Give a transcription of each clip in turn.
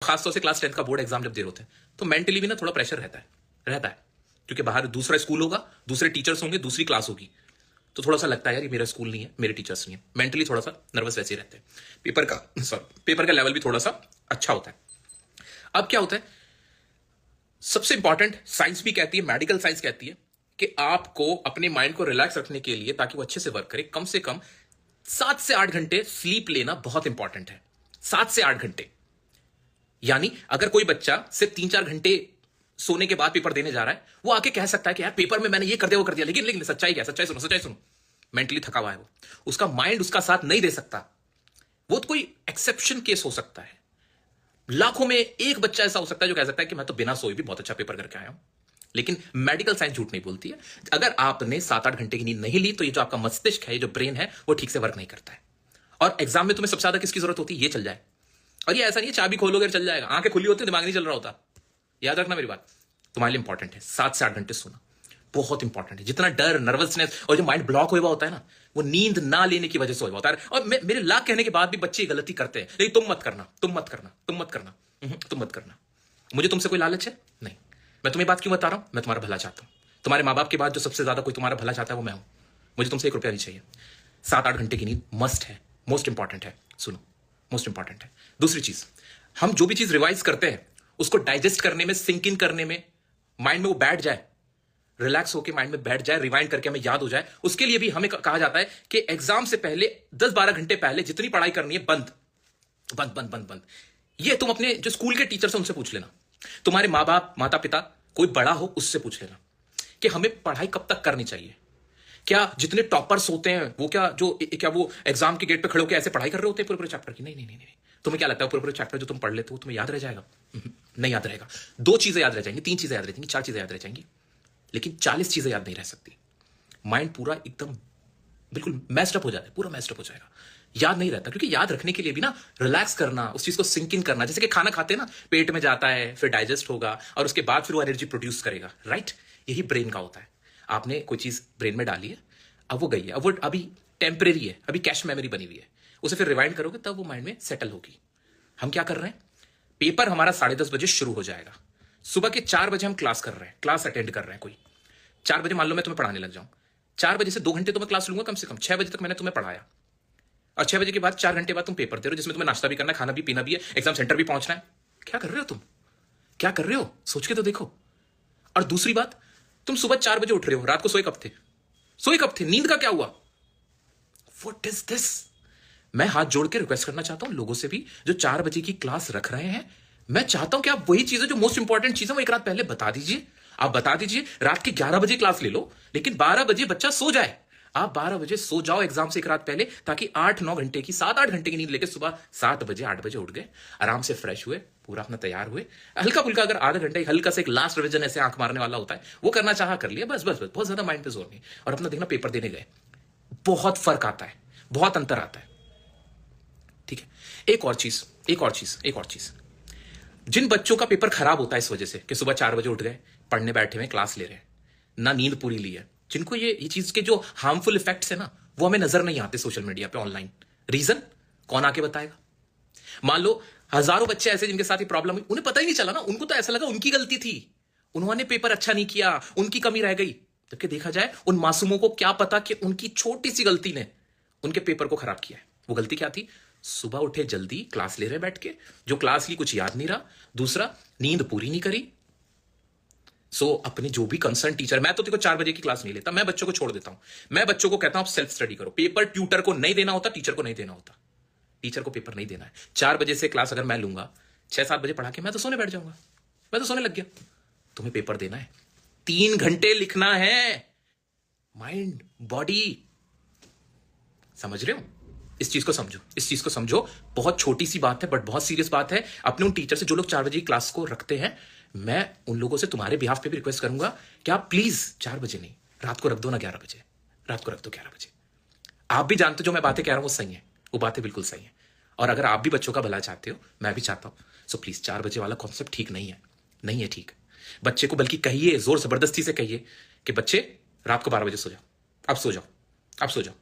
खासतौर से क्लास 10 का बोर्ड एग्जाम जब दे रहे होते हैं तो मेंटली भी ना थोड़ा प्रेशर रहता है क्योंकि बाहर दूसरा स्कूल होगा, दूसरे टीचर्स होंगे, दूसरी क्लास होगी, तो थोड़ा सा लगता है यार ये मेरा स्कूल नहीं है, मेरे टीचर्स नहीं है, मेंटली थोड़ा सा नर्वस वैसे ही रहते हैं। पेपर का लेवल भी थोड़ा सा अच्छा होता है। अब क्या होता है, सबसे इंपॉर्टेंट साइंस भी कहती है, मेडिकल साइंस कहती है कि आपको अपने माइंड को रिलैक्स रखने के लिए, ताकि वो अच्छे से वर्क करे, कम से कम 7 से 8 घंटे स्लीप लेना बहुत इंपॉर्टेंट है। 7 से 8 घंटे, यानी अगर कोई बच्चा सिर्फ 3-4 घंटे सोने के बाद पेपर देने जा रहा है, वो आके कह सकता है कि यार पेपर में मैंने ये कर दिया वो कर दिया, लेकिन सच्चाई क्या, सच्चाई सुनो, मेंटली थका हुआ है वो, उसका माइंड उसका साथ नहीं दे सकता। वो तो कोई एक्सेप्शन केस हो सकता है, लाखों में एक बच्चा ऐसा हो सकता है जो कह सकता है कि मैं तो बिना सोए भी बहुत अच्छा पेपर करके आया हूं। लेकिन मेडिकल साइंस झूठ नहीं बोलती है। अगर आपने 7-8 घंटे की नींद नहीं ली तो ये जो आपका मस्तिष्क है, ये जो ब्रेन है, वो ठीक से वर्क नहीं करता है। और एग्जाम में तुम्हें सबसे ज्यादा किसकी जरूरत होती है, ये चल जाए। और ये ऐसा नहीं है चाबी खोलोगे चल जाएगा, आंखें खुली होती है, दिमाग नहीं चल रहा होता। याद रखना मेरी बात, तुम्हारे लिए इंपॉर्टेंट है 7 से 8 घंटे सोना, बहुत इंपॉर्टेंट है। जितना डर, नर्वसनेस और जो माइंड ब्लॉक हुआ होता है ना, वो नींद ना लेने की वजह से हुआ होता है। और मेरे लाख कहने के बाद भी बच्चे गलती करते हैं, लेकिन तुम मत करना। मुझे तुमसे कोई लालच है नहीं। मैं तुम्हें बात क्यों बता रहा हूं, मैं तुम्हारा भला चाहता हूं। तुम्हारे मां बाप के बाद जो सबसे ज्यादा कोई तुम्हारा भला चाहता है वो मैं हूं। मुझे तुमसे 1 रुपया नहीं चाहिए। 7-8 घंटे की नींद मस्ट है, मोस्ट इंपॉर्टेंट है। सुनो, मोस्ट इंपॉर्टेंट है। दूसरी चीज, हम जो भी चीज रिवाइज करते हैं उसको डाइजेस्ट करने में, सिंक इन करने में, माइंड में वो बैठ जाए, रिलैक्स होकर माइंड में बैठ जाए, रिवाइंड करके हमें याद हो जाए, उसके लिए भी हमें कहा जाता है कि एग्जाम से पहले 10-12 घंटे पहले जितनी पढ़ाई करनी है बंद। ये तुम अपने जो स्कूल के टीचर से उनसे पूछ लेना, तुम्हारे माँ बाप, माता पिता, कोई बड़ा हो उससे पूछ लेना कि हमें पढ़ाई कब तक करनी चाहिए। क्या जितने टॉपर्स होते हैं वो क्या वो एग्जाम के गेट पे खड़े होकर ऐसे पढ़ाई कर रहे होते हैं पूरे चैप्टर की? नहीं। तुम्हें क्या लगता है पूरे चैप्टर जो तुम पढ़ लेते हो तुम्हें याद रह जाएगा? नहीं याद रहेगा। 2 चीजें याद रह जाएंगी, 3 चीजें याद रह जाएंगी, 4 चीजें याद रह जाएंगी, लेकिन 40 चीजें याद नहीं रह सकती। माइंड पूरा एकदम बिल्कुल मैस्ड अप हो जाता है, पूरा मैस्ड अप हो जाएगा, याद नहीं रहता। क्योंकि याद रखने के लिए भी ना रिलैक्स करना, उस चीज को सिंक इन करना, जैसे कि खाना खाते हैं ना, पेट में जाता है, फिर डाइजेस्ट होगा और उसके बाद फिर वो एनर्जी प्रोड्यूस करेगा, राइट? यही ब्रेन का होता है। आपने कोई चीज ब्रेन में डाली है, अब वो गई है, अब वो अभी टेम्परेरी है, अभी कैश मेमोरी बनी हुई है, उसे फिर रिवाइंड करोगे तब वो माइंड में सेटल होगी। हम क्या कर रहे हैं, पेपर हमारा 10:30 बजे शुरू हो जाएगा, सुबह के 4 बजे हम क्लास कर रहे हैं, क्लास अटेंड कर रहे हैं। कोई 4 बजे मान लो मैं तुम्हें पढ़ाने लग जाऊं, 4 बजे से 2 घंटे तो मैं क्लास लूंगा कम से कम, 6 बजे तक मैंने तुम्हें पढ़ाया, और 6 बजे के बाद 4 घंटे बाद तुम पेपर दे रहे हो, जिसमें तुम्हें नाश्ता भी करना है, खाना भी पीना भी है, एग्जाम सेंटर भी पहुंचना है। क्या कर रहे हो तुम, क्या कर रहे हो, सोच के तो देखो। और दूसरी बात, तुम सुबह 4 बजे उठ रहे हो, रात को सोए कब थे, नींद का क्या हुआ? What is this? मैं हाथ जोड़ के रिक्वेस्ट करना चाहता हूं लोगों से भी जो 4 बजे की क्लास रख रहे हैं, मैं चाहता हूं कि आप वही चीजें जो मोस्ट इंपॉर्टेंट चीजें वो एक रात पहले बता दीजिए। आप बता दीजिए रात के 11 बजे क्लास ले लो, लेकिन 12 बजे बच्चा सो जाए। आप 12 बजे सो जाओ एग्जाम से एक रात पहले, ताकि 8-9 घंटे की, 7-8 घंटे की नींद लेके सुबह 7 बजे 8 बजे उठ गए, आराम से फ्रेश हुए, पूरा अपना तैयार हुए, हल्का फुल्का अगर आधा घंटा हल्का से एक लास्ट रिवीजन ऐसे आंख मारने वाला होता है वो करना चाहा कर लिया, बस बहुत ज्यादा माइंड पे जोर नहीं, और अपना देखना पेपर देने गए। बहुत फर्क आता है, बहुत अंतर आता है, ठीक है? एक और चीज, जिन बच्चों का पेपर खराब होता है इस वजह से कि सुबह 4 बजे उठ गए, पढ़ने बैठे हुए, क्लास ले रहे हैं, ना नींद पूरी ली है, जिनको ये चीज के जो हार्मफुल इफेक्ट्स है ना वो हमें नजर नहीं आते सोशल मीडिया पे, ऑनलाइन, रीजन कौन आके बताएगा? मान लो हजारों बच्चे ऐसे जिनके साथ ये प्रॉब्लम हुई, उन्हें पता ही नहीं चला ना, उनको तो ऐसा लगा उनकी गलती थी, उन्होंने पेपर अच्छा नहीं किया, उनकी कमी रह गई। जबकि देखा जाए उन मासूमों को क्या पता कि उनकी छोटी सी गलती ने उनके पेपर को खराब किया है। वो गलती क्या थी? सुबह उठे जल्दी, क्लास ले रहे बैठ के, जो क्लास ली कुछ याद नहीं रहा, दूसरा नींद पूरी नहीं करी। अपने जो भी कंसर्न टीचर, मैं तो देखो 4 बजे की क्लास नहीं लेता, मैं बच्चों को छोड़ देता हूं, मैं बच्चों को कहता हूं आप सेल्फ स्टडी करो। पेपर ट्यूटर को नहीं देना होता, टीचर को नहीं देना होता, टीचर को पेपर नहीं देना है। 4 बजे से क्लास अगर मैं लूंगा, 6-7 बजे पढ़ा के मैं तो सोने बैठ जाऊंगा, मैं तो सोने लग गया। तुम्हें पेपर देना है, 3 घंटे लिखना है, माइंड बॉडी, समझ रहे हो? इस चीज को समझो, बहुत छोटी सी बात है बट बहुत सीरियस बात है। अपने उन टीचर से जो लोग 4 बजे की क्लास को रखते हैं, मैं उन लोगों से तुम्हारे बिहाफ पे भी रिक्वेस्ट करूंगा कि आप प्लीज 4 बजे नहीं, रात को रख दो ना 11 बजे, रात को रख दो 11 बजे। आप भी जानते हो जो मैं बातें कह रहा हूं वो सही है, वो बातें बिल्कुल सही है, और अगर आप भी बच्चों का भला चाहते हो, मैं भी चाहता हूं, सो प्लीज 4 बजे वाला कॉन्सेप्ट ठीक नहीं है ठीक। बच्चे को बल्कि कहिए, जोर जबरदस्ती से कहिए कि बच्चे रात को 12 बजे सो जाओ, अब सो जाओ,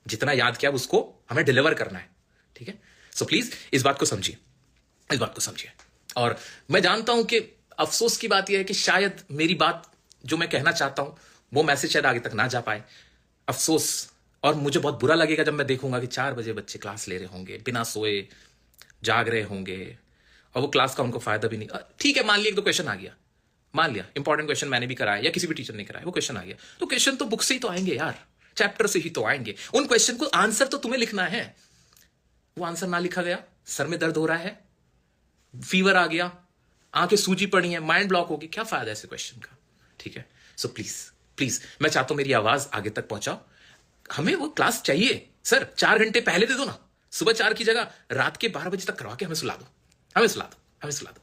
जितना याद किया उसको हमें डिलीवर करना है, ठीक है? सो प्लीज इस बात को समझिए, और मैं जानता हूं कि अफसोस की बात यह है कि शायद मेरी बात जो मैं कहना चाहता हूं वो मैसेज शायद आगे तक ना जा पाए। अफसोस। और मुझे बहुत बुरा लगेगा जब मैं देखूंगा कि 4 बजे बच्चे क्लास ले रहे होंगे, बिना सोए जाग रहे होंगे, और वो क्लास का उनको फायदा भी नहीं। ठीक है, मान लिया एक दो क्वेश्चन आ गया, मान लिया इंपॉर्टेंट क्वेश्चन मैंने भी कराया या किसी भी टीचर ने कराया, वो क्वेश्चन आ गया, तो क्वेश्चन तो बुक से ही तो आएंगे यार, चैप्टर से ही तो आएंगे। उन क्वेश्चन को आंसर तो तुम्हें लिखना है। वो आंसर ना लिखा गया, सर में दर्द हो रहा है, फीवर आ गया, आंखें सूजी पड़ी हैं, माइंड ब्लॉक हो गई, क्या फायदा ऐसे क्वेश्चन का? ठीक है, सो प्लीज प्लीज मैं चाहता हूं मेरी आवाज आगे तक पहुंचाओ। हमें वो क्लास चाहिए सर, 4 घंटे पहले दे दो ना, सुबह 4 की जगह रात के 12 बजे तक करवा के हमें सुला दो, हमें सुला दो, हमें सुला दो।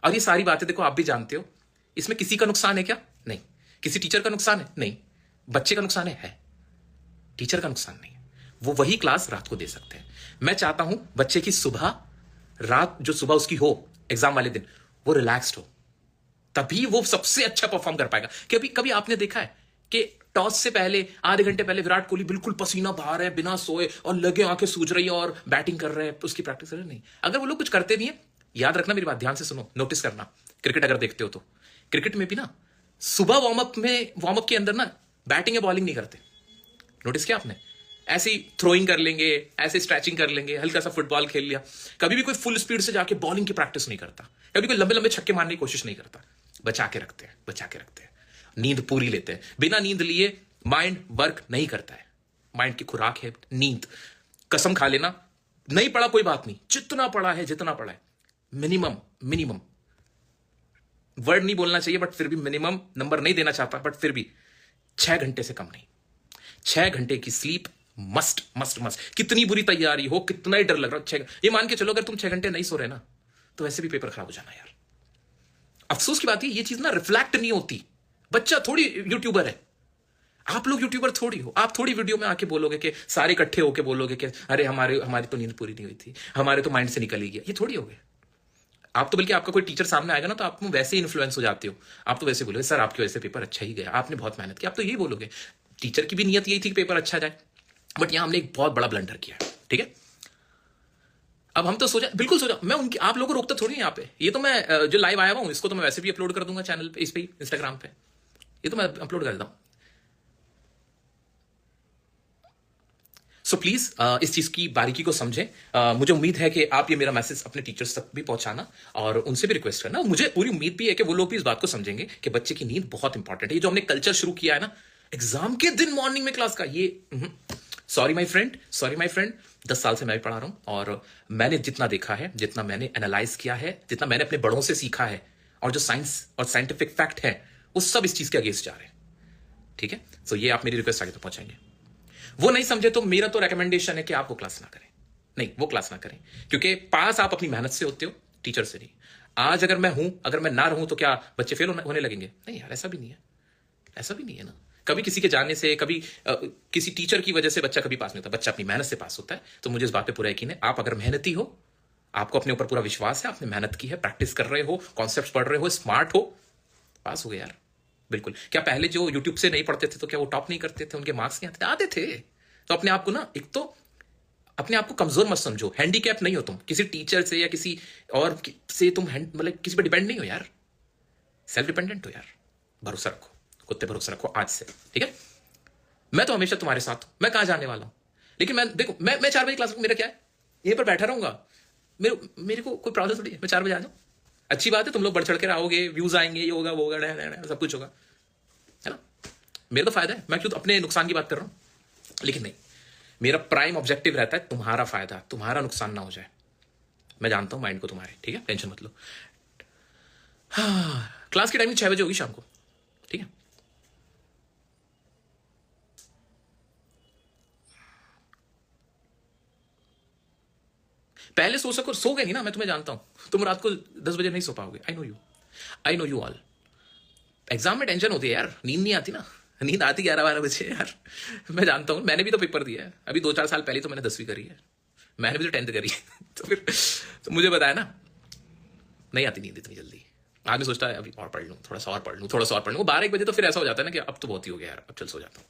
और ये सारी बातें देखो आप भी जानते हो, इसमें किसी का नुकसान है क्या? नहीं। किसी टीचर का नुकसान है? नहीं। बच्चे का नुकसान है। टीचर का नुकसान नहीं है। वो वही क्लास रात को दे सकते हैं। मैं चाहता हूं बच्चे की सुबह, रात जो सुबह उसकी हो एग्जाम वाले दिन, वो रिलैक्स्ड हो, तभी वो सबसे अच्छा परफॉर्म कर पाएगा। कभी कभी आपने देखा है कि टॉस से पहले आधे घंटे पहले विराट कोहली बिल्कुल पसीना बहा रहे हैं बिना सोए, और लगे आंखें सूज रही है और बैटिंग कर रहे हैं, उसकी प्रैक्टिस कर रहे हैं? नहीं। अगर वो लोग कुछ करते नहीं है, याद रखना मेरी बात, ध्यान से सुनो, नोटिस करना, क्रिकेट अगर देखते हो तो क्रिकेट में भी ना सुबह वार्म अप के अंदर ना बैटिंग या बॉलिंग नहीं करते। नोटिस किया आपने? ऐसे ही थ्रोइंग कर लेंगे, ऐसे स्ट्रेचिंग कर लेंगे, हल्का सा फुटबॉल खेल लिया, कभी भी कोई फुल स्पीड से जाके बॉलिंग की प्रैक्टिस नहीं करता, कभी कोई लंबे लंबे छक्के मारने की कोशिश नहीं करता। बचा के रखते हैं, बचा के रखते हैं, नींद पूरी लेते हैं। बिना नींद लिए माइंड वर्क नहीं करता है। माइंड की खुराक है नींद। कसम खा लेना, नहीं पढ़ा कोई बात नहीं, जितना पढ़ा है, जितना पढ़ा है, मिनिमम मिनिमम वर्ड नहीं बोलना चाहिए, बट फिर भी मिनिमम नंबर नहीं देना चाहता, बट फिर भी 6 घंटे से कम नहीं। 6 घंटे की स्लीप मस्ट मस्ट मस्ट। कितनी बुरी तैयारी हो, कितना ही डर लग रहा हो, ये मान के चलो अगर तुम 6 घंटे नहीं सो रहे ना, तो वैसे भी पेपर खराब हो जाना यार। अफसोस की बात है, ये चीज ना रिफ्लेक्ट नहीं होती। बच्चा थोड़ी यूट्यूबर है, आप लोग यूट्यूबर थोड़ी हो। आप थोड़ी वीडियो में आके बोलोगे कि सारे इकट्ठे होके बोलोगे कि अरे हमारी तो नींद पूरी नहीं हुई थी, हमारे तो माइंड से निकल ही गया। ये थोड़ी हो गए आप तो। बल्कि आपका कोई टीचर सामने आएगा ना, तो आप वैसे ही इन्फ्लुएंस हो जाते हो। आप तो वैसे बोलोगे सर आपकी वजह से पेपर अच्छा ही गया, आपने बहुत मेहनत की, आप तो यही बोलोगे। टीचर की भी नियत यही थी कि पेपर अच्छा जाए, बट यहां हमने एक बहुत बड़ा ब्लंडर किया। ठीक है, अब हम तो सोचा, बिल्कुल सोचा, मैं उनकी आप लोगों को रोकता थोड़ी यहाँ पे। ये तो मैं जो लाइव आया हुआ हूं, इसको तो मैं वैसे भी अपलोड कर दूंगा चैनल पे, इस पे इंस्टाग्राम पे, ये तो मैं अपलोड कर देता हूं। सो प्लीज इस चीज की बारीकी को समझें। मुझे उम्मीद है कि आप ये मेरा मैसेज अपने टीचर्स तक भी पहुंचाना और उनसे भी रिक्वेस्ट करना। मुझे पूरी उम्मीद भी है कि वो लोग भी इस बात को समझेंगे कि बच्चे की नींद बहुत इंपॉर्टेंट है। ये जो हमने कल्चर शुरू किया है ना, एग्जाम के दिन मॉर्निंग में क्लास का, ये sorry my friend, sorry my friend, 10 साल से मैं भी पढ़ा रहा हूं, और मैंने जितना देखा है, जितना मैंने एनालाइज किया है, जितना मैंने अपने बड़ों से सीखा है, और जो साइंस और साइंटिफिक फैक्ट है, वो सब इस चीज के अगेंस्ट जा रहे हैं। ठीक है, सो ये आप मेरी रिक्वेस्ट आगे तक पहुंचाएंगे। वो नहीं समझे तो मेरा तो रिकमेंडेशन है कि आप वो क्लास ना करें। नहीं, वो क्लास ना करें, क्योंकि पास आप अपनी मेहनत से होते हो, टीचर से नहीं। आज अगर मैं हूं, अगर मैं ना रहूं, तो क्या बच्चे फेल होने लगेंगे? नहीं यार, ऐसा भी नहीं है, ऐसा भी नहीं है ना। कभी किसी के जाने से, कभी किसी टीचर की वजह से बच्चा कभी पास नहीं होता, बच्चा अपनी मेहनत से पास होता है। तो मुझे इस बात पे पूरा यकीन है, आप अगर मेहनती हो, आपको अपने ऊपर पूरा विश्वास है, आपने मेहनत की है, प्रैक्टिस कर रहे हो, कॉन्सेप्ट पढ़ रहे हो, स्मार्ट हो, पास हो गए यार, बिल्कुल। क्या पहले जो यूट्यूब से नहीं पढ़ते थे तो क्या वो टॉप नहीं करते थे? उनके मार्क्स नहीं आते थे। तो अपने आप को ना, एक तो अपने आप को कमजोर मत समझो, हैंडीकैप नहीं हो तुम किसी टीचर से या किसी और से, तुम मतलब किसी पर डिपेंड नहीं हो यार, सेल्फ डिपेंडेंट हो यार। भरोसा रखो, खुद पे भरोसा रखो आज से, ठीक है? मैं तो हमेशा तुम्हारे साथ हूं, मैं कहां जाने वाला हूं। लेकिन मैं देखो, मैं 4 बजे क्लास में, मेरा क्या है, यहीं पर बैठा रहूंगा। मेरे को कोई प्रॉब्लम थोड़ी है, मैं 4 बजे आ जाऊं, अच्छी बात है। तुम लोग बढ़ चढ़ के आओगे, व्यूज आएंगे, ये होगा वो होगा, सब कुछ होगा, है ना? मेरा तो फायदा है, मैं क्यों अपने नुकसान की बात कर रहा हूं? लेकिन नहीं, मेरा प्राइम ऑब्जेक्टिव रहता है तुम्हारा फायदा, तुम्हारा नुकसान ना हो जाए। मैं जानता हूं माइंड को तुम्हारे, ठीक है, टेंशन मत लो। हाँ, क्लास की टाइमिंग 6 बजे होगी शाम को, ठीक है? पहले सो गए नहीं ना, मैं तुम्हें जानता हूं, तुम रात को 10 बजे नहीं सो पाओगे। I know you all. Exam में टेंशन होती है यार, नींद नहीं आती ना, नींद आती 11-12 बजे यार। मैं जानता हूं, मैंने भी तो पेपर दिया है अभी 2-4 साल पहले, तो मैंने 10वीं करी है, मैंने भी तो 10th करी है। तो फिर तो मुझे बताया ना, नहीं आती नींद इतनी जल्दी। आदमी सोचता है अभी और पढ़ लूं, थोड़ा सा और पढ़ लूं, थोड़ा सा और पढ़ लूं, 12-1 बजे तो फिर ऐसा हो जाता है ना कि अब तो बहुत ही हो गया यार, अब चल सो जाता हूं।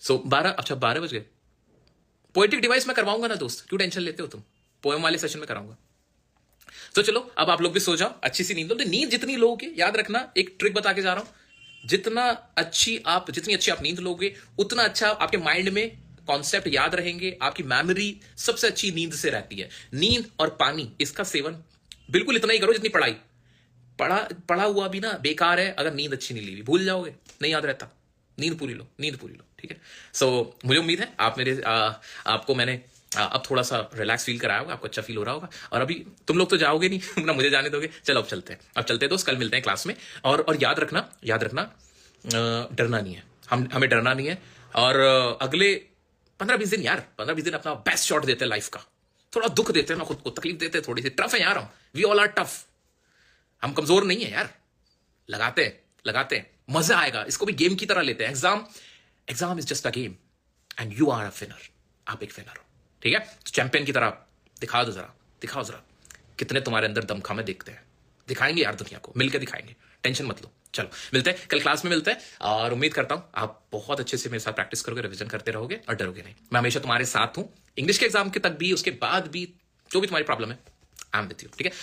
सो 12, अच्छा 12 बज गए। पोएटिक डिवाइस में करवाऊंगा ना दोस्त, क्यों टेंशन लेते हो तुम? पोएम वाले सेशन में कराऊंगा, तो चलो अब आप लोग भी सो जाओ, अच्छी सी नींद लो। तो नींद जितनी लोगे, याद रखना एक ट्रिक बता के जा रहा हूं, जितनी अच्छी आप नींद लोगे उतना अच्छा आपके माइंड में कॉन्सेप्ट याद रहेंगे, आपकी मेमोरी सबसे अच्छी नींद से रहती है। नींद और पानी इसका सेवन बिल्कुल इतना ही करो जितनी पढ़ाई। पढ़ा हुआ भी ना बेकार है अगर नींद अच्छी नहीं ली, भूल जाओगे, नहीं याद रहता। नींद पूरी लो, नींद पूरी लो, ठीक है। सो मुझे उम्मीद है आप आपको मैंने अब थोड़ा सा रिलैक्स फील कराया होगा, आपको अच्छा फील हो रहा होगा। और अभी तुम लोग तो जाओगे नहीं ना, मुझे जाने दोगे। चलो अब चलते हैं दोस्त, कल मिलते हैं क्लास में। और याद रखना डरना नहीं है, हमें डरना नहीं है। और अगले 15-20 दिन यार, 15-20 दिन अपना बेस्ट शॉट देते हैं लाइफ का। थोड़ा दुख देते हैं ना खुद को, तकलीफ देते हैं, थोड़ी सी टफ है यार हम, वी ऑल आर टफ। हम कमजोर नहीं है यार, लगाते हैं, मजा आएगा। इसको भी गेम की तरह लेते हैं। Exam is just a game and you are a winner. आप एक विनर हो, ठीक है। तो चैंपियन की तरह दिखाओ जरा कितने तुम्हारे अंदर दमखम है, देखते हैं। दिखाएंगे यार दुनिया को, मिलकर दिखाएंगे, टेंशन मत लो। चलो मिलते हैं कल क्लास में, मिलते हैं। और उम्मीद करता हूं आप बहुत अच्छे से मेरे साथ प्रैक्टिस करोगे, रिवीजन करते रहोगे और डरोगे नहीं। मैं हमेशा तुम्हारे साथ हूं, इंग्लिश के एग्जाम के तक भी, उसके बाद भी, जो भी तुम्हारी प्रॉब्लम है, आई एम विद यू, ठीक है।